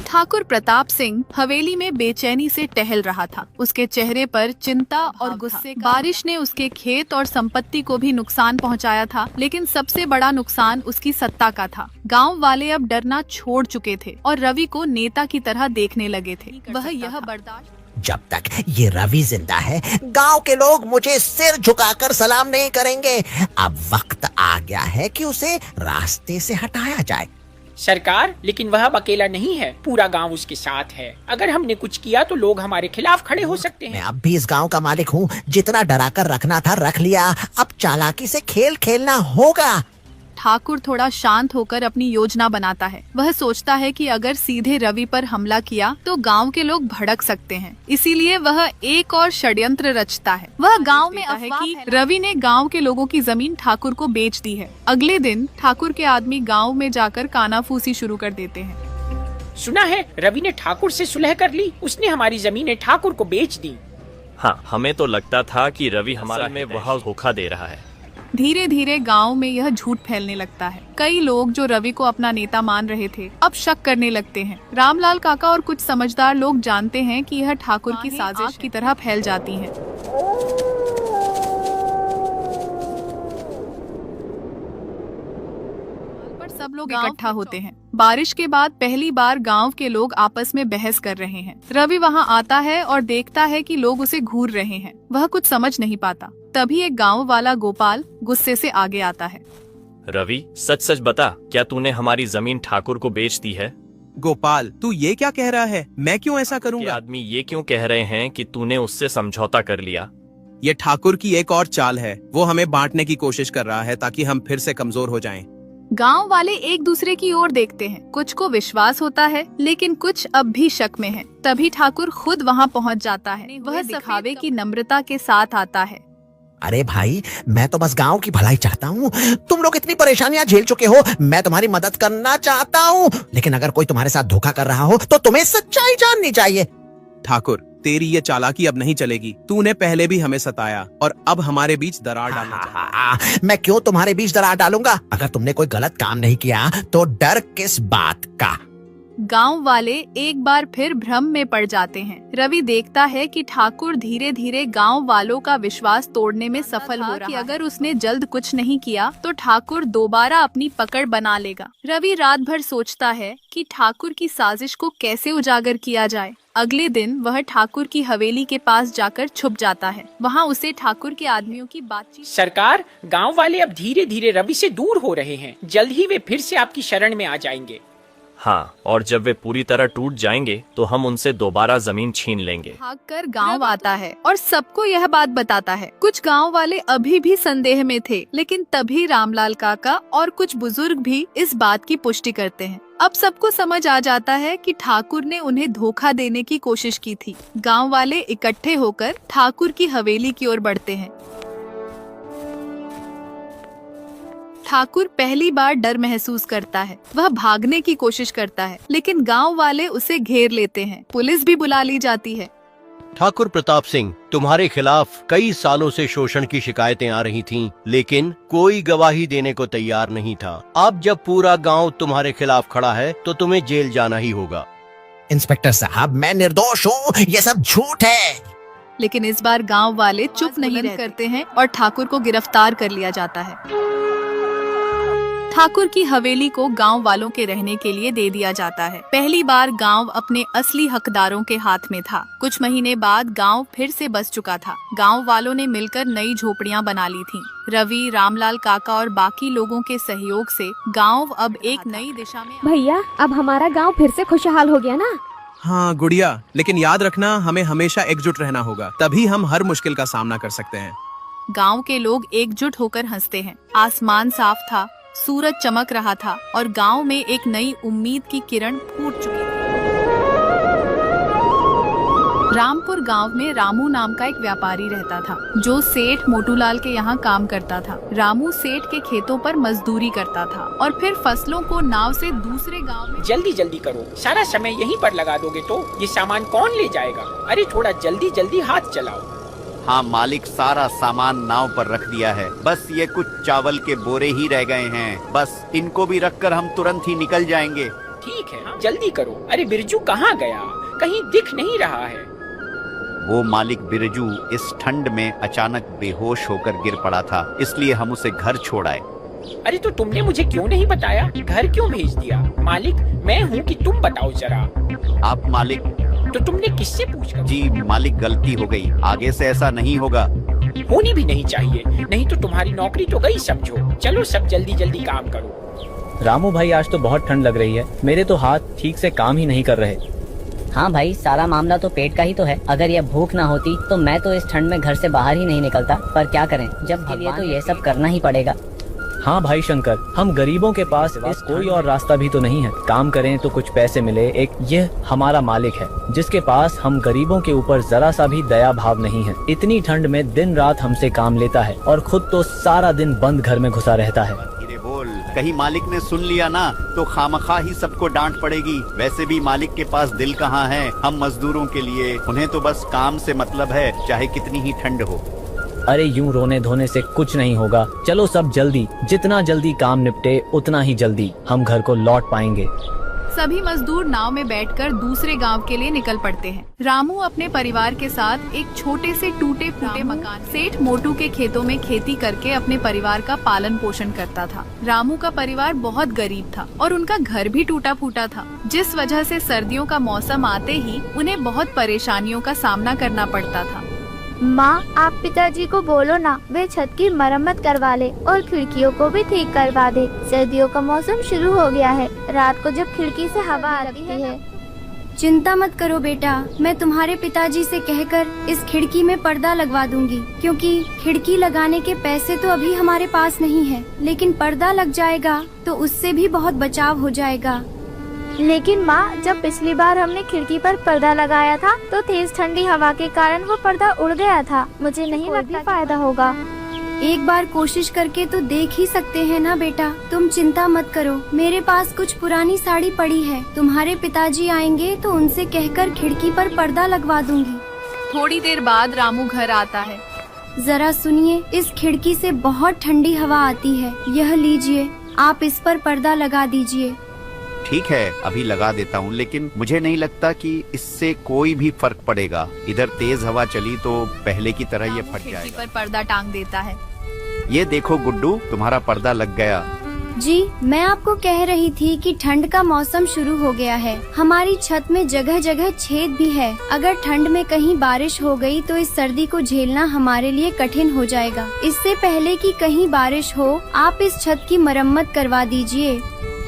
ठाकुर प्रताप सिंह हवेली में बेचैनी से टहल रहा था। उसके चेहरे पर चिंता और गुस्से का बारिश ने उसके खेत और संपत्ति को भी नुकसान पहुंचाया था, लेकिन सबसे बड़ा नुकसान उसकी सत्ता का था। गांव वाले अब डरना छोड़ चुके थे और रवि को नेता की तरह देखने लगे थे। वह यह बर्दाश्त जब तक ये रवि जिंदा है, गांव के लोग मुझे सिर झुकाकर सलाम नहीं करेंगे। अब वक्त आ गया है कि उसे रास्ते से हटाया जाए। सरकार, लेकिन वह अब अकेला नहीं है, पूरा गांव उसके साथ है। अगर हमने कुछ किया तो लोग हमारे खिलाफ खड़े हो सकते हैं। मैं अब भी इस गांव का मालिक हूँ। जितना डरा कर रखना था रख लिया, अब चालाकी से खेल खेलना होगा। ठाकुर थोड़ा शांत होकर अपनी योजना बनाता है। वह सोचता है कि अगर सीधे रवि पर हमला किया तो गांव के लोग भड़क सकते हैं, इसीलिए वह एक और षड्यंत्र रचता है। वह गांव में अफवाह है कि रवि ने गांव के लोगों की जमीन ठाकुर को बेच दी है। अगले दिन ठाकुर के आदमी गांव में जाकर कानाफूसी शुरू कर देते हैं। सुना है रवि ने ठाकुर से सुलह कर ली, उसने हमारी जमीनें ठाकुर को बेच दी। हाँ, हमें तो लगता था कि रवि हमारे में वह धोखा दे रहा है। धीरे धीरे गांव में यह झूठ फैलने लगता है। कई लोग जो रवि को अपना नेता मान रहे थे अब शक करने लगते हैं। रामलाल काका और कुछ समझदार लोग जानते हैं कि यह ठाकुर की साजिश की तरह फैल जाती है। पर सब लोग इकट्ठा होते हैं। बारिश के बाद पहली बार गांव के लोग आपस में बहस कर रहे हैं। रवि वहां आता है और देखता है कि लोग उसे घूर रहे हैं। वह कुछ समझ नहीं पाता। तभी एक गांव वाला गोपाल गुस्से से आगे आता है। रवि, सच सच बता, क्या तूने हमारी जमीन ठाकुर को बेच दी है? गोपाल, तू ये क्या कह रहा है? मैं क्यों ऐसा करूंगा? आदमी ये क्यों कह रहे हैं कि तूने उससे समझौता कर लिया? ये ठाकुर की एक और चाल है। वो हमें बांटने की कोशिश कर रहा है ताकि हम फिर से कमजोर हो जाएं। गांव वाले एक दूसरे की ओर देखते हैं। कुछ को विश्वास होता है, लेकिन कुछ अब भी शक में हैं। तभी ठाकुर खुद वहां पहुंच जाता है। वह दिखावे की नम्रता के साथ आता है। अरे भाई, मैं तो बस गांव की भलाई चाहता हूँ। तुम लोग इतनी परेशानियां झेल चुके हो, मैं तुम्हारी मदद करना चाहता हूँ। लेकिन अगर कोई तुम्हारे साथ धोखा कर रहा हो तो तुम्हें सच्चाई जाननी चाहिए। ठाकुर, तेरी ये चालाकी अब नहीं चलेगी। तूने पहले भी हमें सताया और अब हमारे बीच दरार डालना चाहता। मैं क्यों तुम्हारे बीच दरार डालूंगा? अगर तुमने कोई गलत काम नहीं किया तो डर किस बात का? गांव वाले एक बार फिर भ्रम में पड़ जाते हैं। रवि देखता है कि ठाकुर धीरे धीरे गांव वालों का विश्वास तोड़ने में सफल हो रहा है। अगर उसने जल्द कुछ नहीं किया तो ठाकुर दोबारा अपनी पकड़ बना लेगा। रवि रात भर सोचता है कि ठाकुर की साजिश को कैसे उजागर किया जाए। अगले दिन वह ठाकुर की हवेली के पास जाकर छुप जाता है। वहाँ उसे ठाकुर के आदमियों की बातचीत। सरकार, गांव वाले अब धीरे धीरे रवि से दूर हो रहे हैं। जल्द ही वे फिर से आपकी शरण में आ जाएंगे। हाँ, और जब वे पूरी तरह टूट जाएंगे तो हम उनसे दोबारा जमीन छीन लेंगे। भागकर गांव आता है और सबको यह बात बताता है। कुछ गांव वाले अभी भी संदेह में थे, लेकिन तभी रामलाल काका और कुछ बुजुर्ग भी इस बात की पुष्टि करते हैं। अब सबको समझ आ जाता है कि ठाकुर ने उन्हें धोखा देने की कोशिश की थी। गांव वाले इकट्ठे होकर ठाकुर की हवेली की ओर बढ़ते हैं। ठाकुर पहली बार डर महसूस करता है। वह भागने की कोशिश करता है, लेकिन गांव वाले उसे घेर लेते हैं। पुलिस भी बुला ली जाती है। ठाकुर प्रताप सिंह, तुम्हारे खिलाफ कई सालों से शोषण की शिकायतें आ रही थीं, लेकिन कोई गवाही देने को तैयार नहीं था। अब जब पूरा गांव तुम्हारे खिलाफ खड़ा है तो तुम्हें जेल जाना ही होगा। इंस्पेक्टर साहब, मैं निर्दोष हूँ, ये सब झूठ है। लेकिन इस बार गांव वाले चुप नहीं करते हैं और ठाकुर को गिरफ्तार कर लिया जाता है। ठाकुर की हवेली को गांव वालों के रहने के लिए दे दिया जाता है। पहली बार गांव अपने असली हकदारों के हाथ में था। कुछ महीने बाद गांव फिर से बस चुका था। गांव वालों ने मिलकर नई झोपड़ियां बना ली थीं। रवि, रामलाल काका और बाकी लोगों के सहयोग से गांव अब एक नई दिशा में। भैया, अब हमारा गांव फिर से खुशहाल हो गया ना? हाँ गुड़िया, लेकिन याद रखना, हमें हमेशा एकजुट रहना होगा, तभी हम हर मुश्किल का सामना कर सकते हैं। गाँव के लोग एकजुट होकर हंसते हैं। आसमान साफ था, सूरज चमक रहा था और गांव में एक नई उम्मीद की किरण फूट चुकी थी। रामपुर गांव में रामू नाम का एक व्यापारी रहता था, जो सेठ मोटूलाल के यहाँ काम करता था। रामू सेठ के खेतों पर मजदूरी करता था और फिर फसलों को नाव से दूसरे गांव में। जल्दी जल्दी करो, सारा समय यहीं पर लगा दोगे तो ये सामान कौन ले जाएगा? अरे थोड़ा जल्दी जल्दी हाथ चलाओ। हाँ मालिक, सारा सामान नाव पर रख दिया है। बस ये कुछ चावल के बोरे ही रह गए हैं। बस इनको भी रखकर हम तुरंत ही निकल जाएंगे। ठीक है, जल्दी करो। अरे बिरजू कहाँ गया? कहीं दिख नहीं रहा है। वो मालिक बिरजू इस ठंड में अचानक बेहोश होकर गिर पड़ा था, इसलिए हम उसे घर छोड़ आए। अरे तो तुमने मुझे क्यों नहीं बताया? घर क्यों भेज दिया? मालिक मैं हूँ कि तुम बताओ जरा। आप मालिक? तो तुमने किससे पूछा? जी मालिक, गलती हो गई, आगे से ऐसा नहीं होगा। होनी भी नहीं चाहिए, नहीं तो तुम्हारी नौकरी तो गई समझो। चलो सब जल्दी जल्दी काम करो। रामू भाई, आज तो बहुत ठंड लग रही है, मेरे तो हाथ ठीक से काम ही नहीं कर रहे। हाँ भाई, सारा मामला तो पेट का ही तो है। अगर यह भूख ना होती तो मैं तो इस ठंड में घर से बाहर ही नहीं निकलता, पर क्या करें, जब के लिए तो ये सब करना ही पड़ेगा। हाँ भाई शंकर, हम गरीबों के पास इस कोई और रास्ता भी तो नहीं है। काम करें तो कुछ पैसे मिले। एक यह हमारा मालिक है जिसके पास हम गरीबों के ऊपर जरा सा भी दया भाव नहीं है। इतनी ठंड में दिन रात हमसे काम लेता है और खुद तो सारा दिन बंद घर में घुसा रहता है। बोल, कहीं मालिक ने सुन लिया ना तो खामखा ही सबको डांट पड़ेगी। वैसे भी मालिक के पास दिल कहाँ है हम मजदूरों के लिए? उन्हें तो बस काम से मतलब है, चाहे कितनी ही ठंड हो। अरे यूं रोने धोने से कुछ नहीं होगा। चलो सब जल्दी, जितना जल्दी काम निपटे उतना ही जल्दी हम घर को लौट पाएंगे। सभी मजदूर नाव में बैठकर दूसरे गांव के लिए निकल पड़ते हैं। रामू अपने परिवार के साथ एक छोटे से टूटे फूटे मकान सेठ मोटू के खेतों में खेती करके अपने परिवार का पालन पोषण करता था। रामू का परिवार बहुत गरीब था और उनका घर भी टूटा फूटा था, जिस वजह से सर्दियों का मौसम आते ही उन्हें बहुत परेशानियों का सामना करना पड़ता था। माँ, आप पिताजी को बोलो ना, वे छत की मरम्मत करवा ले और खिड़कियों को भी ठीक करवा दे। सर्दियों का मौसम शुरू हो गया है, रात को जब खिड़की से हवा आती है। चिंता मत करो बेटा, मैं तुम्हारे पिताजी से कहकर इस खिड़की में पर्दा लगवा दूंगी, क्योंकि खिड़की लगाने के पैसे तो अभी हमारे पास नहीं है, लेकिन पर्दा लग जाएगा तो उससे भी बहुत बचाव हो जाएगा। लेकिन माँ, जब पिछली बार हमने खिड़की पर पर्दा लगाया था तो तेज ठंडी हवा के कारण वो पर्दा उड़ गया था। मुझे नहीं लगता फायदा होगा। एक बार कोशिश करके तो देख ही सकते हैं ना बेटा, तुम चिंता मत करो। मेरे पास कुछ पुरानी साड़ी पड़ी है, तुम्हारे पिताजी आएंगे तो उनसे कहकर खिड़की पर पर्दा लगवा दूंगी। थोड़ी देर बाद रामू घर आता है। जरा सुनिए, इस खिड़की से बहुत ठंडी हवा आती है, यह लीजिए, आप इस पर पर्दा लगा दीजिए। ठीक है, अभी लगा देता हूँ, लेकिन मुझे नहीं लगता कि इससे कोई भी फर्क पड़ेगा। इधर तेज हवा चली तो पहले की तरह ये फट खिड़की जाएगा। पर पर्दा टांग देता है। ये देखो गुड्डू, तुम्हारा पर्दा लग गया। जी, मैं आपको कह रही थी कि ठंड का मौसम शुरू हो गया है। हमारी छत में जगह जगह छेद भी है। अगर ठंड में कहीं बारिश हो गई तो इस सर्दी को झेलना हमारे लिए कठिन हो जाएगा। इससे पहले कि कहीं बारिश हो, आप इस छत की मरम्मत करवा दीजिए।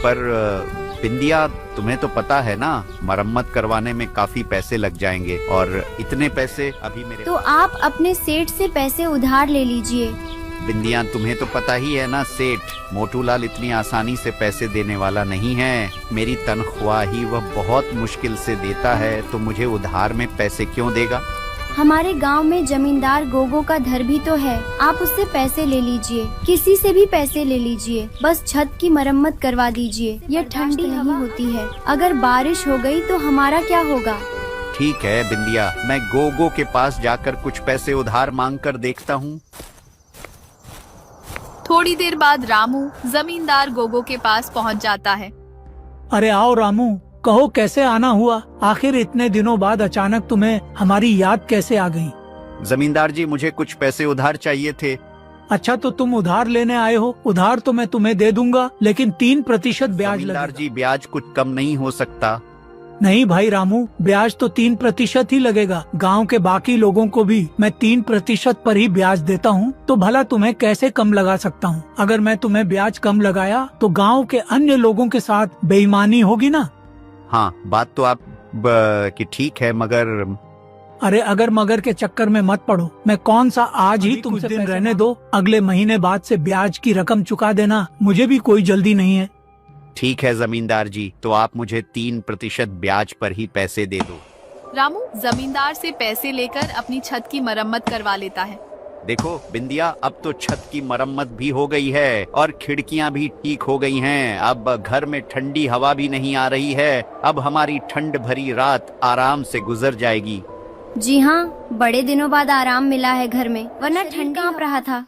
पर बिंदिया, तुम्हें तो पता है ना, मरम्मत करवाने में काफी पैसे लग जाएंगे और इतने पैसे अभी मेरे तो आप अपने सेठ से पैसे उधार ले लीजिए। बिंदिया, तुम्हें तो पता ही है ना, सेठ मोटूलाल इतनी आसानी से पैसे देने वाला नहीं है। मेरी तनख्वाह ही वह बहुत मुश्किल से देता है, तो मुझे उधार में पैसे क्यों देगा? हमारे गांव में जमींदार गोगो का घर भी तो है, आप उससे पैसे ले लीजिए, किसी से भी पैसे ले लीजिए, बस छत की मरम्मत करवा दीजिए। यह ठंडी नहीं होती है, अगर बारिश हो गई तो हमारा क्या होगा? ठीक है बिंदिया, मैं गोगो के पास जाकर कुछ पैसे उधार मांग कर देखता हूँ। थोड़ी देर बाद रामू जमींदार गोगो के पास पहुंच जाता है। अरे आओ रामू, कहो कैसे आना हुआ? आखिर इतने दिनों बाद अचानक तुम्हें हमारी याद कैसे आ गई? जमींदार जी, मुझे कुछ पैसे उधार चाहिए थे। अच्छा, तो तुम उधार लेने आए हो? उधार तो मैं तुम्हें दे दूंगा, लेकिन 3% ब्याज लगेगा। जमींदार जी, ब्याज कुछ कम नहीं हो सकता? नहीं भाई रामू, ब्याज तो 3% ही लगेगा। गांव के बाकी लोगों को भी मैं 3% पर ही ब्याज देता हूँ, तो भला तुम्हें कैसे कम लगा सकता हूँ? अगर मैं तुम्हें ब्याज कम लगाया तो गांव के अन्य लोगों के साथ बेईमानी होगी ना। हाँ, बात तो आप कि ठीक है, मगर अरे अगर मगर के चक्कर में मत पड़ो। मैं कौन सा आज ही तुमसे दिन रहने दो, अगले महीने बाद से ब्याज की रकम चुका देना, मुझे भी कोई जल्दी नहीं है। ठीक है जमींदार जी, तो आप मुझे 3% ब्याज पर ही पैसे दे दो। रामू जमींदार से पैसे लेकर अपनी छत की मरम्मत करवा लेता है। देखो बिंदिया, अब तो छत की मरम्मत भी हो गई है और खिड़कियां भी ठीक हो गई हैं। अब घर में ठंडी हवा भी नहीं आ रही है। अब हमारी ठंड भरी रात आराम से गुजर जाएगी। जी हाँ, बड़े दिनों बाद आराम मिला है घर में, वरना ठंड कांप रहा था।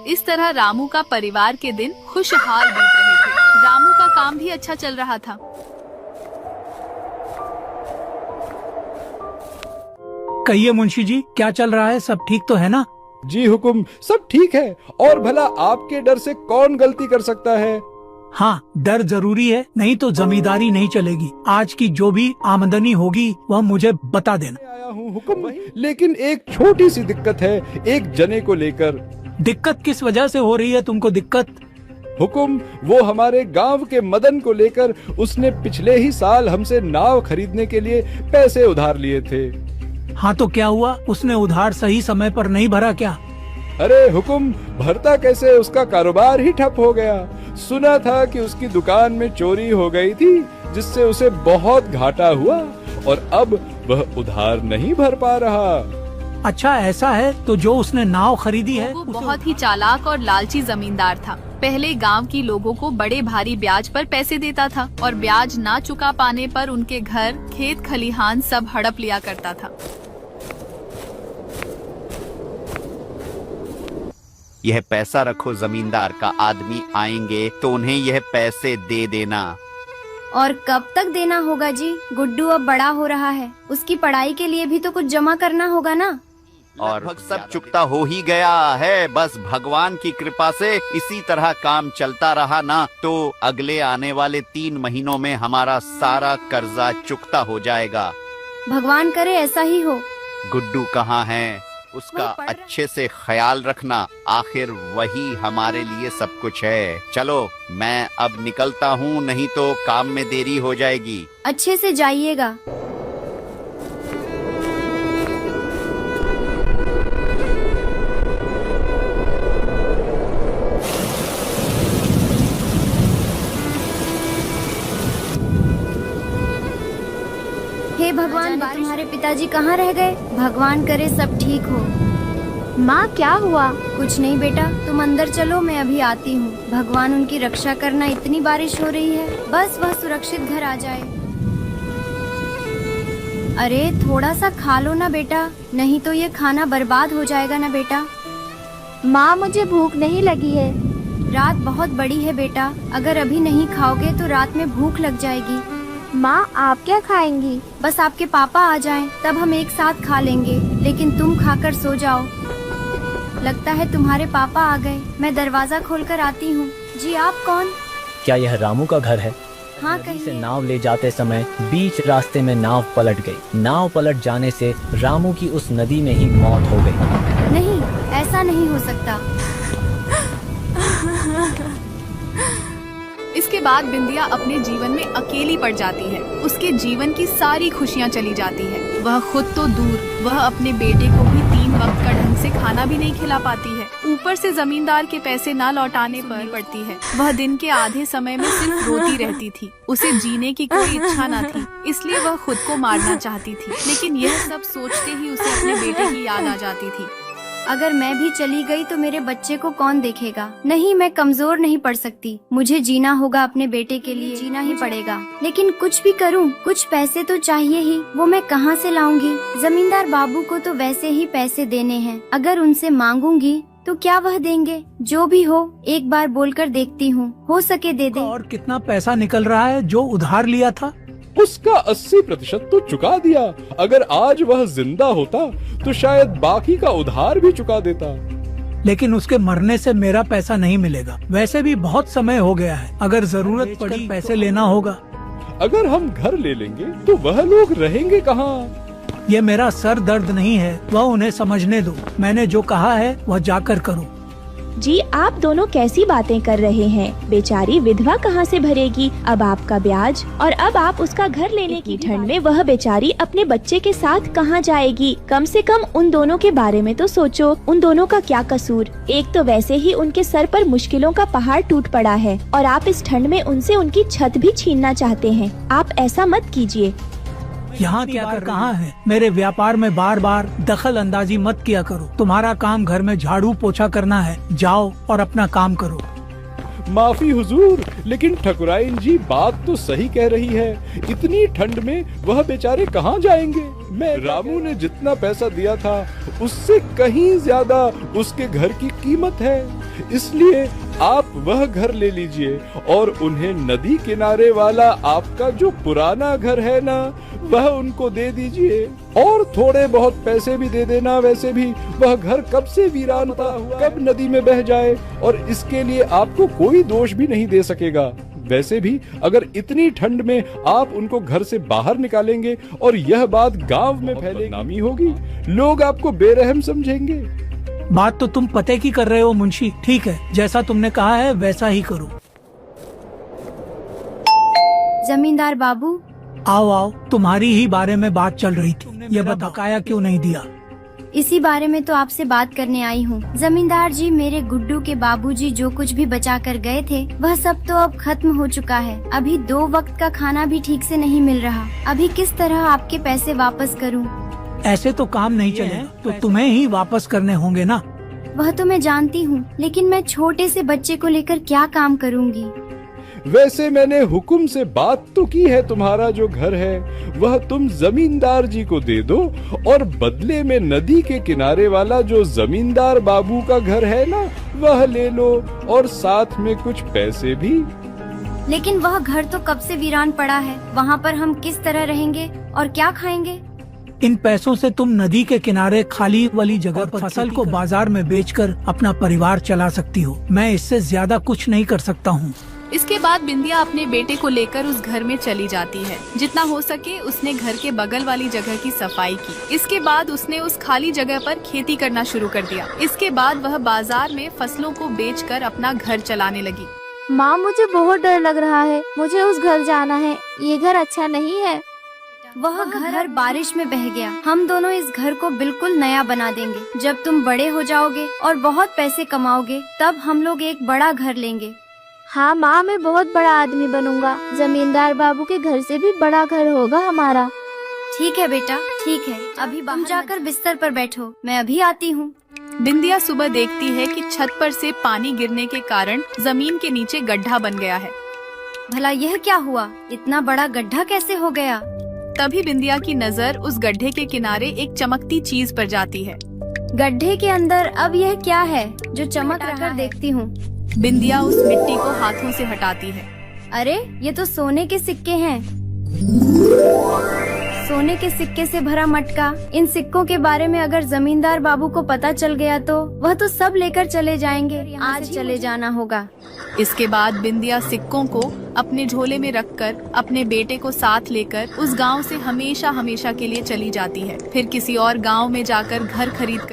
इस तरह रामू का परिवार के दिन खुशहाल बीत रहे थे। रामू का काम भी अच्छा चल रहा था। कहिए मुंशी जी, क्या चल रहा है? सब ठीक तो है ना? जी हुकुम, सब ठीक है। और भला आपके डर से कौन गलती कर सकता है? हाँ, डर जरूरी है, नहीं तो जमींदारी नहीं चलेगी। आज की जो भी आमदनी होगी वह मुझे बता देना। आया हूँ हुकुम, लेकिन एक छोटी सी दिक्कत है, एक जने को लेकर। दिक्कत किस वजह से हो रही है तुमको दिक्कत? हुकुम, वो हमारे गांव के मदन को लेकर उसने पिछले ही साल हमसे नाव खरीदने के लिए पैसे उधार लिए थे। हाँ तो क्या हुआ? उसने उधार सही समय पर नहीं भरा क्या? अरे हुकुम, भरता कैसे, उसका कारोबार ही ठप हो गया। सुना था कि उसकी दुकान में चोरी हो गई थी, जिससे उसे बहुत घाटा हुआ और अब वह उधार नहीं भर पा रहा। अच्छा ऐसा है, तो जो उसने नाव खरीदी है वो बहुत ही चालाक और लालची जमींदार था। पहले गांव की लोगों को बड़े भारी ब्याज पर पैसे देता था और ब्याज ना चुका पाने पर उनके घर, खेत खलिहान सब हड़प लिया करता था। यह पैसा रखो, जमींदार का आदमी आएंगे तो उन्हें यह पैसे दे देना। और कब तक देना होगा जी? गुड्डू अब बड़ा हो रहा है, उसकी पढ़ाई के लिए भी तो कुछ जमा करना होगा ना। और सब चुकता हो ही गया है, बस भगवान की कृपा से इसी तरह काम चलता रहा ना तो अगले आने वाले 3 महीनों में हमारा सारा कर्जा चुकता हो जाएगा। भगवान करे ऐसा ही हो। गुड्डू कहाँ है? उसका अच्छे से ख्याल रखना, आखिर वही हमारे लिए सब कुछ है। चलो मैं अब निकलता हूँ, नहीं तो काम में देरी हो जाएगी। अच्छे से जाइएगा। हे भगवान, तुम्हारे पिताजी कहाँ रह गए? भगवान करे सब ठीक हो। माँ क्या हुआ? कुछ नहीं बेटा, तुम अंदर चलो, मैं अभी आती हूँ। भगवान उनकी रक्षा करना, इतनी बारिश हो रही है, बस वह सुरक्षित घर आ जाए। अरे थोड़ा सा खा लो ना बेटा, नहीं तो ये खाना बर्बाद हो जाएगा ना बेटा। माँ मुझे भूख नहीं लगी है। रात बहुत बड़ी है बेटा, अगर अभी नहीं खाओगे तो रात में भूख लग जाएगी। माँ आप क्या खाएंगी? बस आपके पापा आ जाएं, तब हम एक साथ खा लेंगे, लेकिन तुम खाकर सो जाओ। लगता है तुम्हारे पापा आ गए, मैं दरवाजा खोलकर आती हूँ। जी आप कौन? क्या यह रामू का घर है? हाँ नदी से कहिए। नाव ले जाते समय बीच रास्ते में नाव पलट गई। नाव पलट जाने से रामू की उस नदी में ही मौत हो गई। नहीं, ऐसा नहीं हो सकता। इसके बाद बिंदिया अपने जीवन में अकेली पड़ जाती है। उसके जीवन की सारी खुशियाँ चली जाती है। वह खुद तो दूर, वह अपने बेटे को भी 3 वक्त का ढंग से खाना भी नहीं खिला पाती है। ऊपर से जमींदार के पैसे ना लौटाने पर पड़ती है। वह दिन के आधे समय में सिर्फ रोती रहती थी। उसे जीने की कोई इच्छा न थी, इसलिए वह खुद को मारना चाहती थी। लेकिन यह सब सोचते ही उसे अपने बेटे की याद आ जाती थी। अगर मैं भी चली गई तो मेरे बच्चे को कौन देखेगा? नहीं, मैं कमजोर नहीं पड़ सकती। मुझे जीना होगा, अपने बेटे के लिए जीना ही पड़ेगा। लेकिन कुछ भी करूं, कुछ पैसे तो चाहिए ही। वो मैं कहां से लाऊंगी? जमींदार बाबू को तो वैसे ही पैसे देने हैं। अगर उनसे मांगूंगी तो क्या वह देंगे? जो भी हो, एक बार बोलकर देखती हूँ, हो सके दे दे। और कितना पैसा निकल रहा है जो उधार लिया था? उसका 80% तो चुका दिया। अगर आज वह जिंदा होता तो शायद बाकी का उधार भी चुका देता। लेकिन उसके मरने से मेरा पैसा नहीं मिलेगा। वैसे भी बहुत समय हो गया है, अगर जरूरत पड़ी पैसे लेना होगा। अगर हम घर ले लेंगे तो वह लोग रहेंगे कहाँ? ये मेरा सर दर्द नहीं है, वह उन्हें समझने दो। मैंने जो कहा है वह जाकर करो। जी आप दोनों कैसी बातें कर रहे हैं? बेचारी विधवा कहाँ से भरेगी अब आपका ब्याज? और अब आप उसका घर लेने की ठंड में वह बेचारी अपने बच्चे के साथ कहाँ जाएगी? कम से कम उन दोनों के बारे में तो सोचो। उन दोनों का क्या कसूर? एक तो वैसे ही उनके सर पर मुश्किलों का पहाड़ टूट पड़ा है और आप इस ठंड में उनसे उनकी छत भी छीनना चाहते हैं। आप ऐसा मत कीजिए। यहाँ क्या कर रहा है? मेरे व्यापार में बार बार दखल अंदाजी मत किया करो। तुम्हारा काम घर में झाड़ू पोछा करना है, जाओ और अपना काम करो। माफी हुजूर, लेकिन ठकुराइन जी बात तो सही कह रही है। इतनी ठंड में वह बेचारे कहाँ जाएंगे? मैं रामू ने जितना पैसा दिया था उससे कहीं ज्यादा उसके घर की कीमत है। इसलिए आप वह घर ले लीजिए और उन्हें नदी किनारे वाला आपका जो पुराना घर है ना, वह उनको दे दीजिए और थोड़े बहुत पैसे भी दे देना। वैसे भी वह घर कब से वीरान था, कब नदी में बह जाए, और इसके लिए आपको कोई दोष भी नहीं दे सकेगा। वैसे भी अगर इतनी ठंड में आप उनको घर से बाहर निकालेंगे और यह बात गांव में फैलेगी, बदनामी होगी, लोग आपको बेरहम समझेंगे। बात तो तुम पते की कर रहे हो मुंशी। ठीक है, जैसा तुमने कहा है वैसा ही करो। जमींदार बाबू, आओ आओ, तुम्हारी ही बारे में बात चल रही थी। ये बकाया क्यों नहीं दिया? इसी बारे में तो आपसे बात करने आई हूँ। जमींदार जी, मेरे गुड्डू के बाबूजी जो कुछ भी बचा कर गए थे वह सब तो अब खत्म हो चुका है। अभी 2 वक्त का खाना भी ठीक से नहीं मिल रहा। अभी किस तरह आपके पैसे वापस करूँ? ऐसे तो काम नहीं चलेगा, तो तुम्हें ही वापस करने होंगे ना। वह तो मैं जानती हूँ, लेकिन मैं छोटे से बच्चे को लेकर क्या काम करूँगी? वैसे मैंने हुक्म से बात तो की है, तुम्हारा जो घर है वह तुम जमींदार जी को दे दो और बदले में नदी के किनारे वाला जो जमींदार बाबू का घर है ना, वह ले लो और साथ में कुछ पैसे भी। लेकिन वह घर तो कब से वीरान पड़ा है, वहाँ पर हम किस तरह रहेंगे और क्या खाएंगे? इन पैसों से तुम नदी के किनारे खाली वाली जगह पर फसल को बाजार में बेचकर अपना परिवार चला सकती हो। मैं इससे ज्यादा कुछ नहीं कर सकता हूँ। इसके बाद बिंदिया अपने बेटे को लेकर उस घर में चली जाती है। जितना हो सके उसने घर के बगल वाली जगह की सफाई की। इसके बाद उसने उस खाली जगह पर खेती करना शुरू कर दिया। इसके बाद वह बाजार में फसलों को बेचकर अपना घर चलाने लगी। माँ, मुझे बहुत डर लग रहा है। मुझे उस घर जाना है। ये घर अच्छा नहीं है। वह घर बारिश में बह गया। हम दोनों इस घर को बिल्कुल नया बना देंगे। जब तुम बड़े हो जाओगे और बहुत पैसे कमाओगे, तब हम लोग एक बड़ा घर लेंगे। हाँ माँ, मैं बहुत बड़ा आदमी बनूंगा। जमींदार बाबू के घर से भी बड़ा घर होगा हमारा। ठीक है बेटा, ठीक है। अभी तुम जाकर बिस्तर पर बैठो, मैं अभी आती हूँ। बिंदिया सुबह देखती है कि छत पर से पानी गिरने के कारण जमीन के नीचे गड्ढा बन गया है। भला यह क्या हुआ? इतना बड़ा गड्ढा कैसे हो गया? तभी बिंदिया की नजर उस गड्ढे के किनारे एक चमकती चीज पर जाती है। गड्ढे के अंदर अब यह क्या है जो चमक रहा है? देखती हूँ। बिंदिया उस मिट्टी को हाथों से हटाती है। अरे, ये तो सोने के सिक्के हैं। सोने के सिक्के से भरा मटका। इन सिक्कों के बारे में अगर जमींदार बाबू को पता चल गया तो वह तो सब लेकर चले जाएंगे। आज चले जाना होगा। इसके बाद बिंदिया सिक्कों को अपने झोले में रखकर अपने बेटे को साथ लेकर उस गांव से हमेशा हमेशा के लिए चली जाती है। फिर किसी और गांव में जाकर घर खरीद